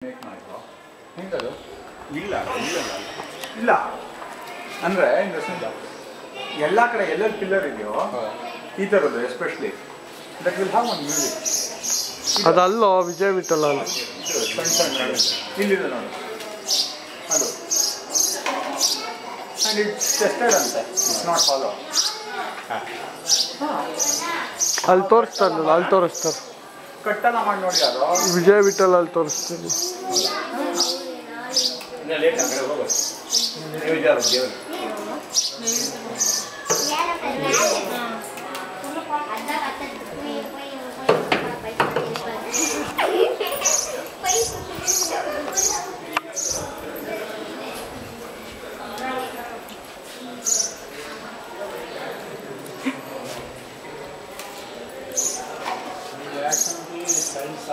Make ಮಾಡಿದ್ರು ಹೆಂಗದು ಇಲ್ಲ ಇಲ್ಲ ಅಂದರೆ ಇಂದ ಎಲ್ಲ ಕಡೆ ಎಲ್ಲೆಲ್ಲಿ ಪಿಲ್ಲರ್ ಇದೆಯೋ ಈ ಥರದ್ದು especially that will have one music. ಅದಲ್ಲೋ ವಿಜಯ್ ವಿಠಲ ಅಲ್ಲ, ಸಣ್ಣ ಸಣ್ಣ ಇಲ್ಲಿದೆ ನೋಡಿ ಅದು. ಆ್ಯಂಡ್ ಇಟ್ಸ್ ಟೆಸ್ಟೆಡ್ ಅಂತೆ, ಇಟ್ಸ್ ನಾಟ್ ಫಾಲೋ. ಅಲ್ಲಿ ತೋರಿಸ್ತಾರಲ್ಲ, ಅಲ್ಲಿ ತೋರಿಸ್ತಾರೆ ಕಟ್ಟೆಲ್ಲ ಮಾಡಿ ನೋಡಿ ಅದು ವಿಜಯ್ ವಿಠಲ್ ಅಲ್ಲಿ ತೋರಿಸ್ತೀನಿ. Reaction to science